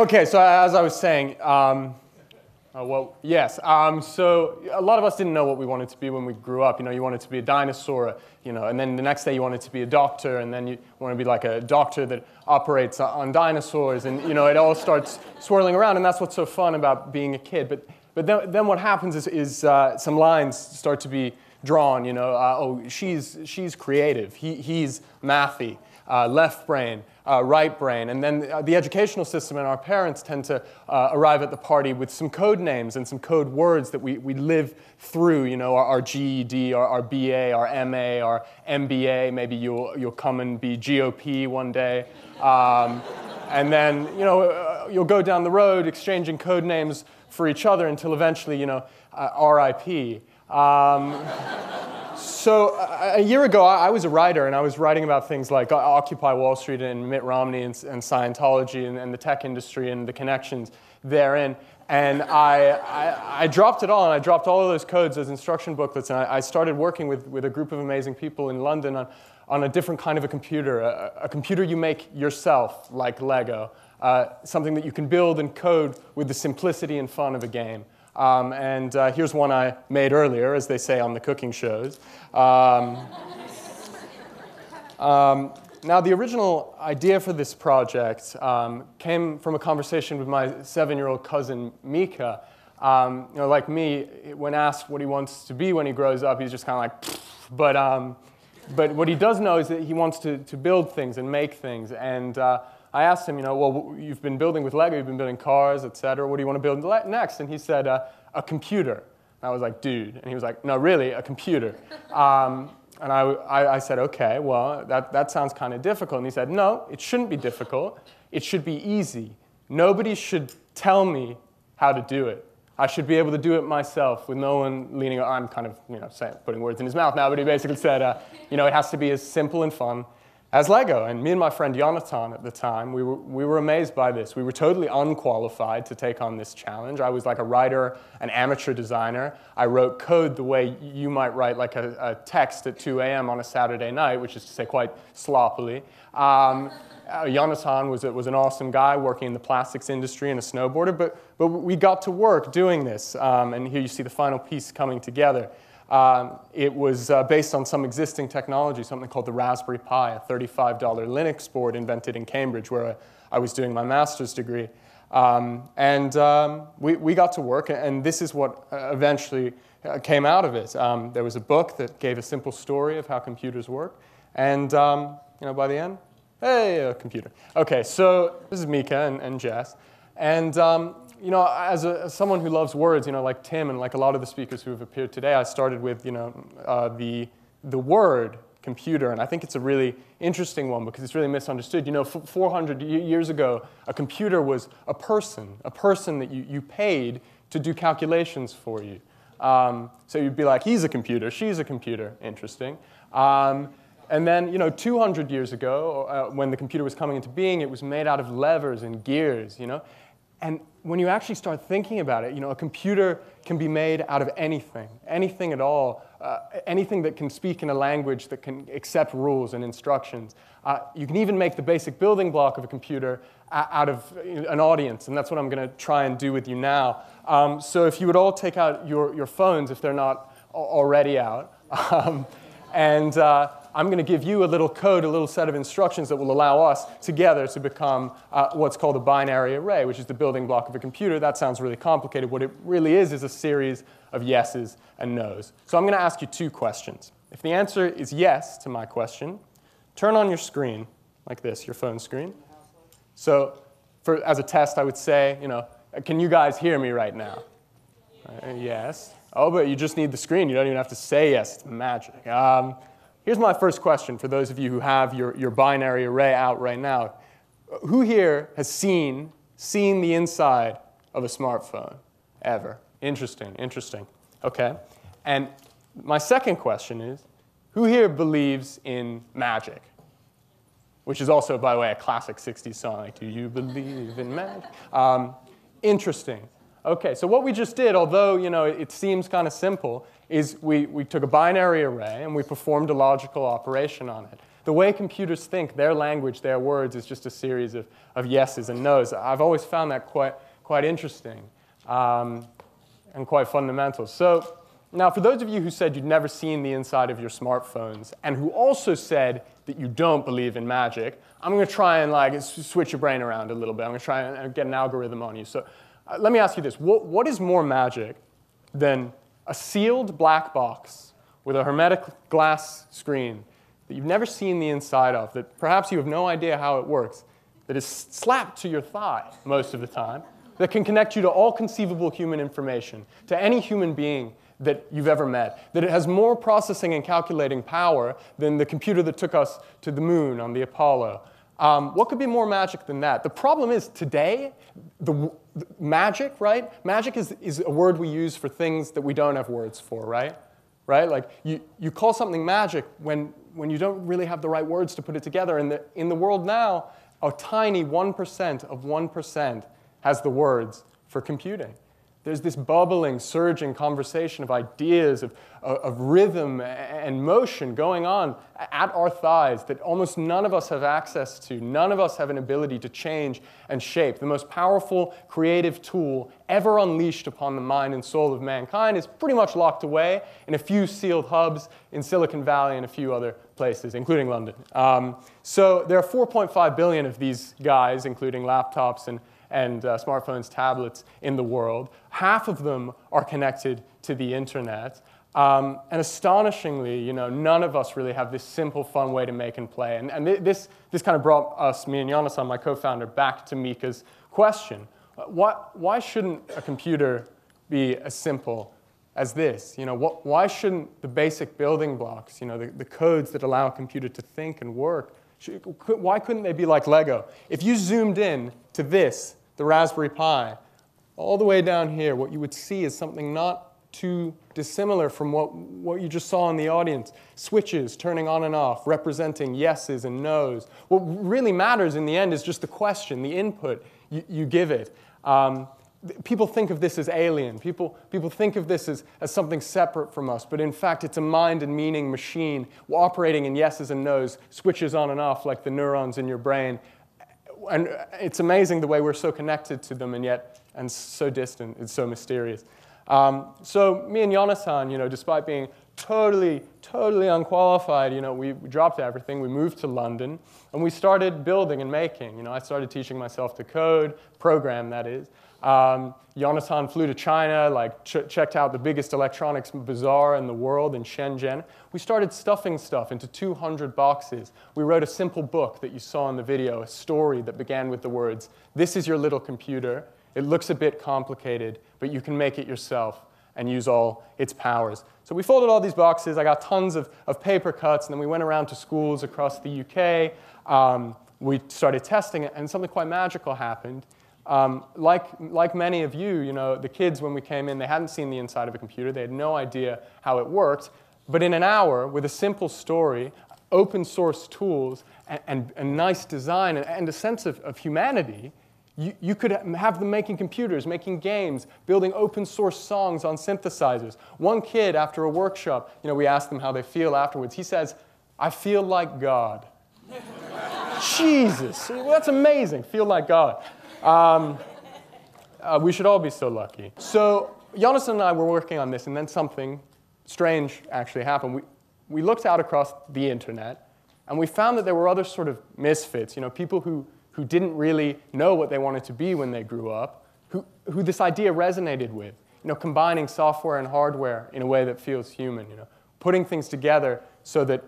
Okay, so as I was saying, well, yes. So a lot of us didn't know what we wanted to be when we grew up. You wanted to be a dinosaur, and then the next day you wanted to be a doctor, and then you want to be like a doctor that operates on dinosaurs, and it all starts swirling around, and that's what's so fun about being a kid. But then what happens is some lines start to be drawn. Oh, she's creative. He's mathy. Left brain, right brain, and then the educational system and our parents tend to arrive at the party with some code names and some code words that we live through, our GED, our BA, our MA, our MBA, maybe you'll come and be GOP one day, and then, you'll go down the road exchanging code names for each other until eventually, RIP. So a year ago, I was a writer, and I was writing about things like Occupy Wall Street and Mitt Romney and Scientology and the tech industry and the connections therein. And I dropped it all, and I dropped all of those codes as instruction booklets, and I started working with a group of amazing people in London on a different kind of a computer, a computer you make yourself, like Lego, something that you can build and code with the simplicity and fun of a game. And here's one I made earlier, as they say on the cooking shows. Now, the original idea for this project came from a conversation with my 7-year-old cousin, Mika. Like me, when asked what he wants to be when he grows up, he's just kind of like, pfft. But what he does know is that he wants to build things and make things. And I asked him, well, you've been building with Lego, you've been building cars, et cetera. What do you want to build next? And he said, a computer. And I was like, dude. And he was like, no, really, a computer. And I said, okay, well, that sounds kind of difficult. And he said, no, it shouldn't be difficult. It should be easy. Nobody should tell me how to do it. I should be able to do it myself with no one leaning. I'm kind of putting words in his mouth now, but he basically said, it has to be as simple and fun as Lego. And me and my friend Jonathan at the time, we were amazed by this. We were totally unqualified to take on this challenge. I was like a writer, an amateur designer. I wrote code the way you might write like a text at 2 a.m. on a Saturday night, which is to say quite sloppily. Jonathan was an awesome guy working in the plastics industry and a snowboarder, but we got to work doing this. And here you see the final piece coming together. It was based on some existing technology, something called the Raspberry Pi, a $35 Linux board invented in Cambridge, where I was doing my master's degree. We got to work, and this is what eventually came out of it. There was a book that gave a simple story of how computers work, and by the end, hey, a computer. Okay, so this is Mika and Jess, and as someone who loves words, like Tim and like a lot of the speakers who have appeared today, I started with, the word computer, and I think it's a really interesting one because it's really misunderstood. 400 years ago, a computer was a person that you paid to do calculations for you. So you'd be like, he's a computer, she's a computer, interesting. And then, 200 years ago, when the computer was coming into being, it was made out of levers and gears, And when you actually start thinking about it, a computer can be made out of anything at all, anything that can speak in a language that can accept rules and instructions. You can even make the basic building block of a computer out of an audience, and that's what I'm going to try and do with you now. So if you would all take out your phones, if they're not already out, I'm going to give you a little code, a little set of instructions that will allow us together to become what's called a binary array, which is the building block of a computer. That sounds really complicated. What it really is a series of yeses and nos. So I'm going to ask you 2 questions. If the answer is yes to my question, turn on your screen like this, your phone screen. So as a test, I would say, can you guys hear me right now? Yes. Oh, but you just need the screen. You don't even have to say yes. It's magic. Here's my first question for those of you who have your binary array out right now. Who here has seen the inside of a smartphone ever? Interesting. Okay. And my second question is, who here believes in magic? Which is also, by the way, a classic 60s song. Like, do you believe in magic? Interesting. Okay, so what we just did, although it seems kind of simple, is we took a binary array and we performed a logical operation on it. The way computers think, their language, their words, is just a series of yeses and nos. I've always found that quite interesting and quite fundamental. So now, for those of you who said you'd never seen the inside of your smartphones and who also said that you don't believe in magic, I'm going to try and switch your brain around a little bit. I'm going to try and get an algorithm on you. So let me ask you this. What is more magic than a sealed black box with a hermetic glass screen that you've never seen the inside of, that perhaps you have no idea how it works, that is slapped to your thigh most of the time, that can connect you to all conceivable human information, to any human being that you've ever met, that it has more processing and calculating power than the computer that took us to the moon on the Apollo? What could be more magic than that? The problem is today, the magic, right? Magic is a word we use for things that we don't have words for, right? Like you call something magic when you don't really have the right words to put it together. And in the world now, a tiny 1% of 1% has the words for computing. There's this bubbling, surging conversation of ideas, of rhythm and motion going on at our thighs that almost none of us have access to. None of us have an ability to change and shape. The most powerful creative tool ever unleashed upon the mind and soul of mankind is pretty much locked away in a few sealed hubs in Silicon Valley and a few other places, including London. So there are 4.5 billion of these guys, including laptops and smartphones, tablets in the world. Half of them are connected to the internet. And astonishingly, none of us really have this simple, fun way to make and play. And this kind of brought us, me and Jonathan, my co-founder, back to Mika's question. Why shouldn't a computer be as simple as this? Why shouldn't the basic building blocks, the codes that allow a computer to think and work, why couldn't they be like Lego? If you zoomed in to this, the Raspberry Pi, all the way down here, what you would see is something not too dissimilar from what you just saw in the audience. Switches turning on and off, representing yeses and nos. What really matters in the end is just the question, the input you give it. People think of this as alien. People think of this as something separate from us. But in fact, it's a mind and meaning machine operating in yeses and nos, switches on and off like the neurons in your brain. And it's amazing the way we're so connected to them and so distant. It's so mysterious. So me and Jonathan, despite being totally unqualified, we dropped everything. We moved to London, and we started building and making. I started teaching myself to code, program, that is. Jonathan flew to China, checked out the biggest electronics bazaar in the world in Shenzhen. We started stuffing stuff into 200 boxes. We wrote a simple book that you saw in the video, a story that began with the words, "This is your little computer. It looks a bit complicated, but you can make it yourself and use all its powers." So we folded all these boxes. I got tons of paper cuts, and then we went around to schools across the UK. We started testing it, and something quite magical happened. Like many of you, the kids, when we came in, they hadn't seen the inside of a computer. They had no idea how it worked. But in an hour, with a simple story, open source tools, and nice design, and a sense of humanity, you could have them making computers, making games, building open source songs on synthesizers. One kid, after a workshop, we asked them how they feel afterwards. He says, "I feel like God." Jesus, that's amazing. Feel like God. We should all be so lucky. So Jonathan and I were working on this, and then something strange actually happened. We looked out across the internet, and we found that there were other sort of misfits, people who didn't really know what they wanted to be when they grew up, who this idea resonated with, combining software and hardware in a way that feels human, putting things together so that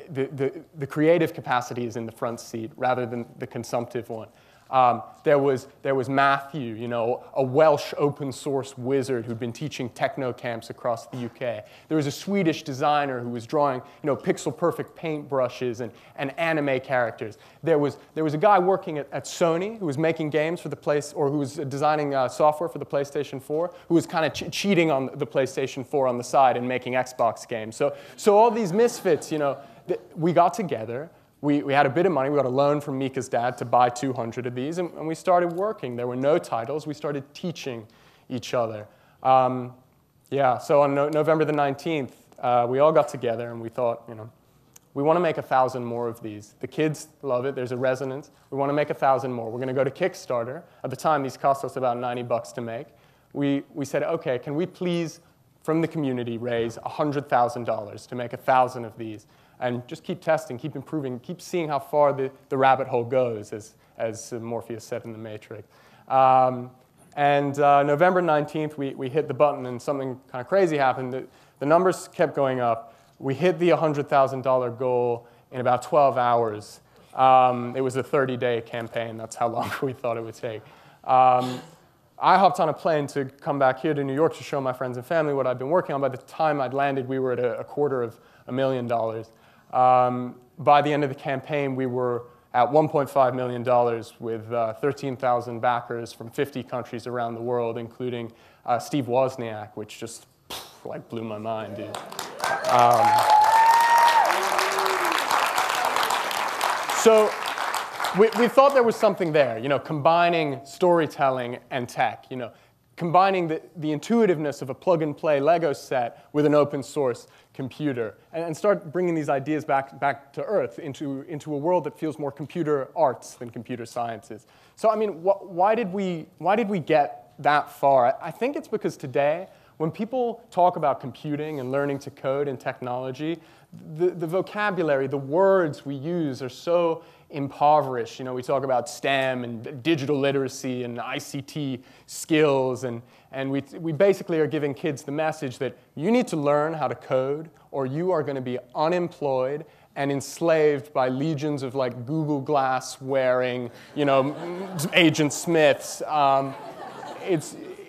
the creative capacity is in the front seat rather than the consumptive one. There was Matthew, a Welsh open source wizard who'd been teaching techno camps across the UK. There was a Swedish designer who was drawing, pixel perfect paintbrushes and anime characters. There was a guy working at Sony who was making games for the who was designing software for the PlayStation 4, who was kind of cheating on the PlayStation 4 on the side and making Xbox games. So all these misfits, we got together. We had a bit of money. We got a loan from Mika's dad to buy 200 of these, and we started working. There were no titles. We started teaching each other. So on November the 19th, we all got together, and we thought, we want to make 1,000 more of these. The kids love it. There's a resonance. We want to make 1,000 more. We're going to go to Kickstarter. At the time, these cost us about $90 to make. We said, OK, can we please, from the community, raise $100,000 to make 1,000 of these? And just keep testing, keep improving, keep seeing how far the rabbit hole goes, as Morpheus said in The Matrix. November 19th, we hit the button, and something kind of crazy happened. The numbers kept going up. We hit the $100,000 goal in about 12 hours. It was a 30-day campaign. That's how long we thought it would take. I hopped on a plane to come back here to New York to show my friends and family what I'd been working on. By the time I'd landed, we were at $250,000. By the end of the campaign, we were at $1.5 million with 13,000 backers from 50 countries around the world, including Steve Wozniak, which just like blew my mind, dude. So we thought there was something there, combining storytelling and tech, combining the intuitiveness of a plug-and-play Lego set with an open-source computer, and start bringing these ideas back to Earth, into a world that feels more computer arts than computer sciences. So, I mean, why did we get that far? I think it's because today, when people talk about computing and learning to code and technology, the vocabulary, the words we use are so impoverished. We talk about STEM and digital literacy and ICT skills, and we basically are giving kids the message that you need to learn how to code, or you are going to be unemployed and enslaved by legions of like Google Glass wearing, Agent Smiths.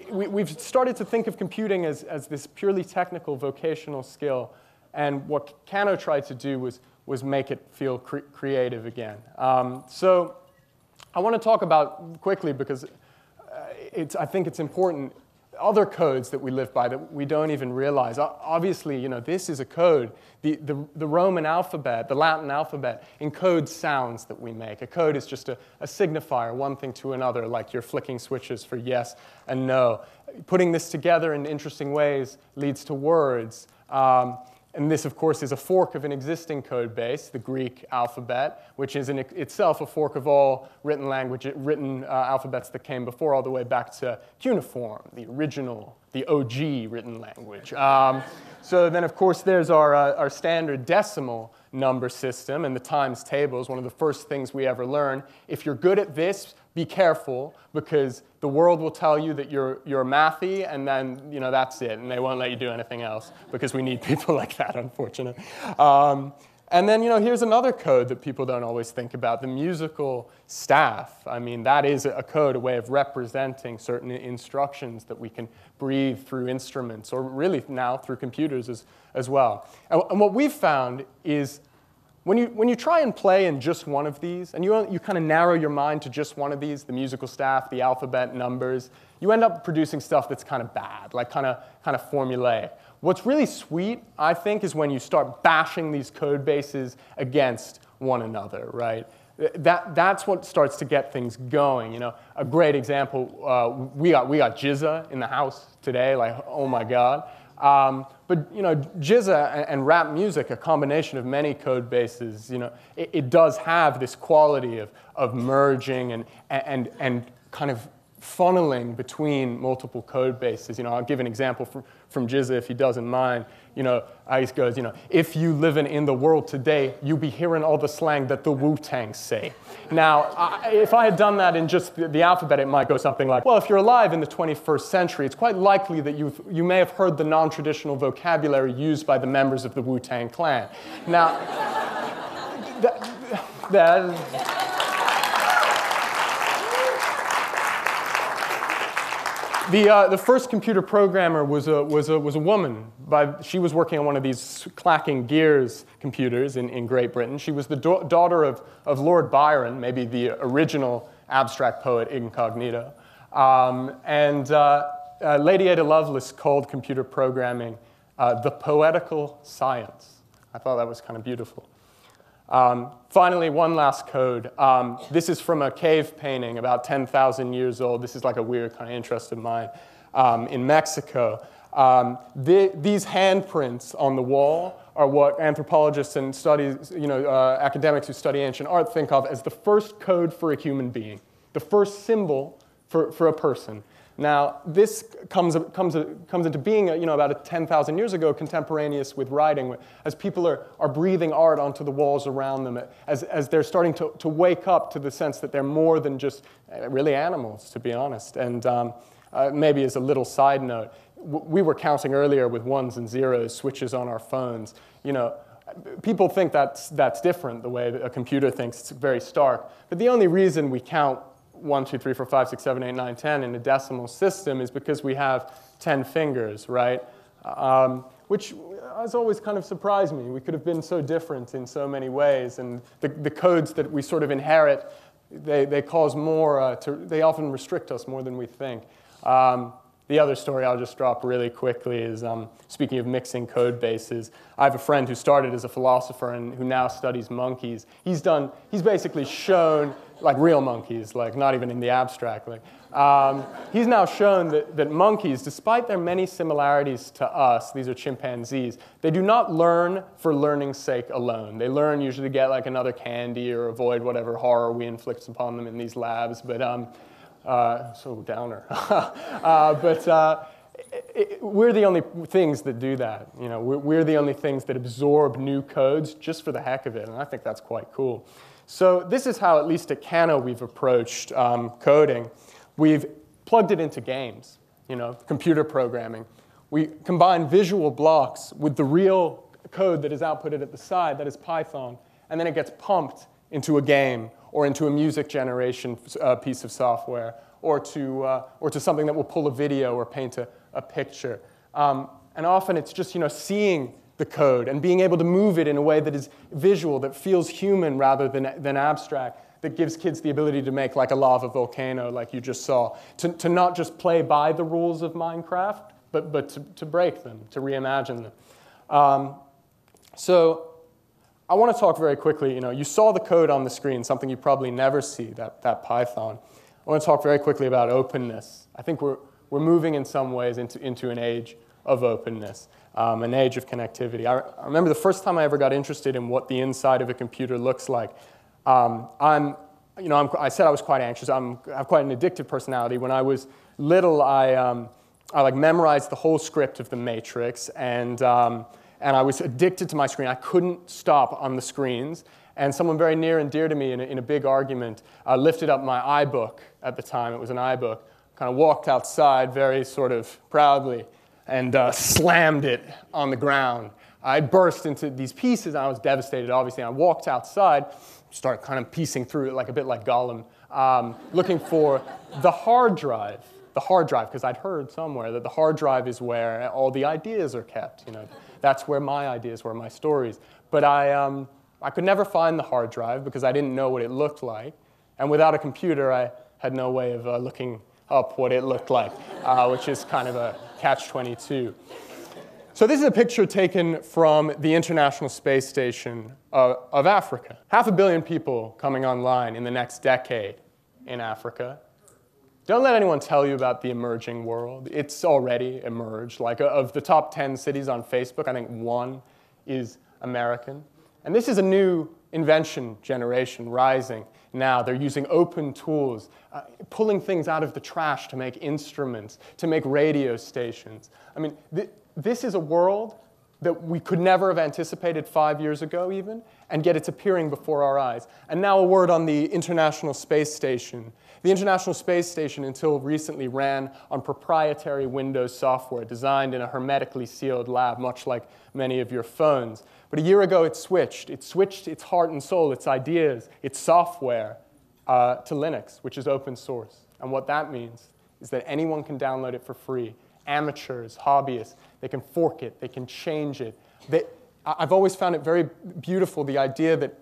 We've started to think of computing as this purely technical vocational skill, and what Kano tried to do was make it feel creative again. So I want to talk about quickly, because I think it's important, other codes that we live by that we don't even realize. Obviously, this is a code. The Roman alphabet, the Latin alphabet, encodes sounds that we make. A code is just a signifier, one thing to another, like you're flicking switches for yes and no. Putting this together in interesting ways leads to words. And this, of course, is a fork of an existing code base, the Greek alphabet, which is in itself a fork of all written alphabets that came before, all the way back to cuneiform, the original, the OG written language. So then, of course, there's our standard decimal number system, and the times table is one of the first things we ever learn. If you're good at this, be careful, because the world will tell you that you're mathy, and then that's it, and they won't let you do anything else, because we need people like that, unfortunately. And then here's another code that people don't always think about: the musical staff. I mean, that is a code, a way of representing certain instructions that we can breathe through instruments, or really now through computers as well. And what we've found is, when you try and play in just one of these, and you kind of narrow your mind to just one of these, the musical staff, the alphabet, numbers, you end up producing stuff that's kind of bad, like kind of formulaic. What's really sweet, I think, is when you start bashing these code bases against one another, right? That's what starts to get things going. A great example, we got Jizza in the house today, like, oh my God. But Jizza and rap music, a combination of many code bases, it does have this quality of merging and kind of funneling between multiple code bases. I'll give an example from Jizza, if he doesn't mind. Ice goes, if you living in the world today, you be hearing all the slang that the Wu-Tang say. Now, if I had done that in just the alphabet, it might go something like, well, if you're alive in the 21st century, it's quite likely that you may have heard the non-traditional vocabulary used by the members of the Wu-Tang Clan. Now, the first computer programmer was a woman. She was working on one of these clacking gears computers in Great Britain. She was the daughter of Lord Byron, maybe the original abstract poet incognito. Lady Ada Lovelace called computer programming the poetical science. I thought that was kind of beautiful. Finally, one last code. This is from a cave painting about 10,000 years old. This is like a weird kind of interest of mine in Mexico. These handprints on the wall are what anthropologists and academics who study ancient art think of as the first code for a human being, the first symbol for a person. Now, this comes into being, about 10,000 years ago, contemporaneous with writing, as people are breathing art onto the walls around them, as they're starting to wake up to the sense that they're more than just really animals, to be honest. And maybe as a little side note, we were counting earlier with ones and zeros, switches on our phones. People think that's different, the way that a computer thinks. It's very stark. But the only reason we count 1, 2, 3, 4, 5, 6, 7, 8, 9, 10 in a decimal system is because we have 10 fingers, right? Which has always kind of surprised me. We could have been so different in so many ways, and the codes that we sort of inherit, they cause more, they often restrict us more than we think. The other story I'll just drop really quickly is, speaking of mixing code bases, I have a friend who started as a philosopher and who now studies monkeys. He's basically shown, like real monkeys, like not even in the abstract. He's now shown that monkeys, despite their many similarities to us, these are chimpanzees, they do not learn for learning's sake alone. They learn usually to get like another candy or avoid whatever horror we inflict upon them in these labs. But so downer. We're the only things that do that. We're the only things that absorb new codes just for the heck of it, and I think that's quite cool. So this is how, at least at Kano, we've approached coding. We've plugged it into games, computer programming. We combine visual blocks with the real code that is outputted at the side, that is Python, and then it gets pumped into a game or into a music generation piece of software, or to something that will pull a video or paint a picture. And often it's just seeing the code and being able to move it in a way that is visual, that feels human rather than abstract, that gives kids the ability to make like a lava volcano like you just saw, to not just play by the rules of Minecraft, but to break them, to reimagine them. So I want to talk very quickly. You saw the code on the screen, something you probably never see, that Python. I want to talk very quickly about openness. I think we're moving in some ways into an age of openness, an age of connectivity. I remember the first time I ever got interested in what the inside of a computer looks like. I said I was quite anxious. I have quite an addictive personality. When I was little, I memorized the whole script of The Matrix, and I was addicted to my screen. I couldn't stop on the screens. And someone very near and dear to me in a big argument lifted up my iBook at the time. It was an iBook. Kind of walked outside very sort of proudly and slammed it on the ground. I burst into these pieces, and I was devastated, obviously. I walked outside, started kind of piecing through it, a bit like Gollum, looking for the hard drive. The hard drive, because I'd heard somewhere that the hard drive is where all the ideas are kept. That's where my ideas were, my stories. But I could never find the hard drive because I didn't know what it looked like. And without a computer, I had no way of looking up what it looked like, which is kind of a catch-22. So this is a picture taken from the International Space Station of Africa. 500 million people coming online in the next decade in Africa. Don't let anyone tell you about the emerging world. It's already emerged. Of the top 10 cities on Facebook, I think 1 is American. And this is a new invention generation rising now. They're using open tools, pulling things out of the trash to make instruments, to make radio stations. I mean, this is a world that we could never have anticipated 5 years ago even, and yet it's appearing before our eyes. And now a word on the International Space Station. The International Space Station, until recently, ran on proprietary Windows software designed in a hermetically sealed lab, much like many of your phones. But a year ago, it switched. It switched its heart and soul, its ideas, its software to Linux, which is open source. And what that means is that anyone can download it for free. Amateurs, hobbyists, they can fork it, they can change it. I've always found it very beautiful, the idea that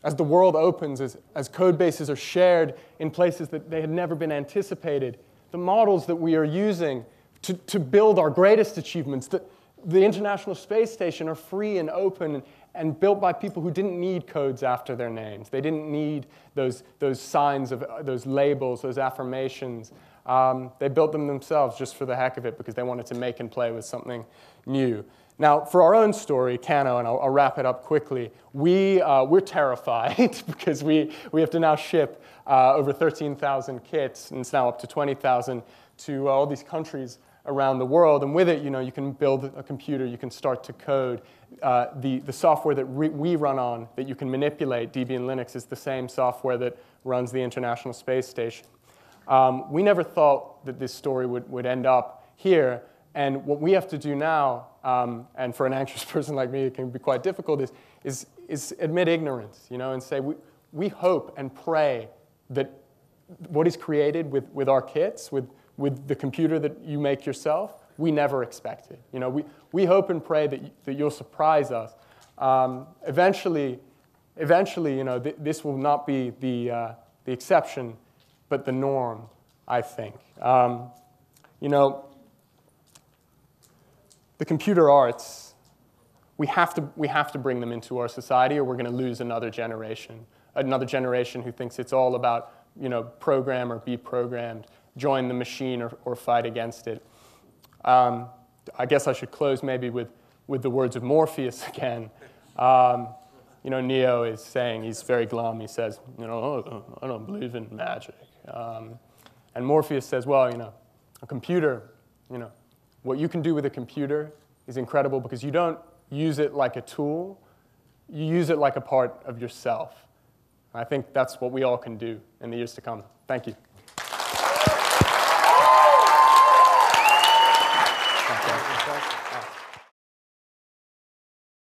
as the world opens, as code bases are shared in places that they had never been anticipated, the models that we are using to build our greatest achievements, the International Space Station, are free and open and built by people who didn't need codes after their names. They didn't need those signs, those labels, those affirmations. They built them themselves just for the heck of it because they wanted to make and play with something new. Now, for our own story, Kano, and I'll wrap it up quickly, we're terrified because we have to now ship over 13,000 kits, and it's now up to 20,000, to all these countries around the world. And with it, you can build a computer, you can start to code. The software that we run on, that you can manipulate, Debian Linux, is the same software that runs the International Space Station. We never thought that this story would end up here. And what we have to do now, and for an anxious person like me, it can be quite difficult, is admit ignorance, and say we hope and pray that what is created with our kits, with the computer that you make yourself, we never expected. We hope and pray that you'll surprise us. Eventually, this will not be the exception, but the norm, I think. The computer arts, we have to bring them into our society, or we're going to lose another generation who thinks it's all about program or be programmed, join the machine or fight against it. I guess I should close maybe with the words of Morpheus again. Neo is saying, he's very glum. He says, I don't believe in magic. And Morpheus says, well, a computer, what you can do with a computer is incredible because you don't use it like a tool. You use it like a part of yourself. I think that's what we all can do in the years to come. Thank you. Okay.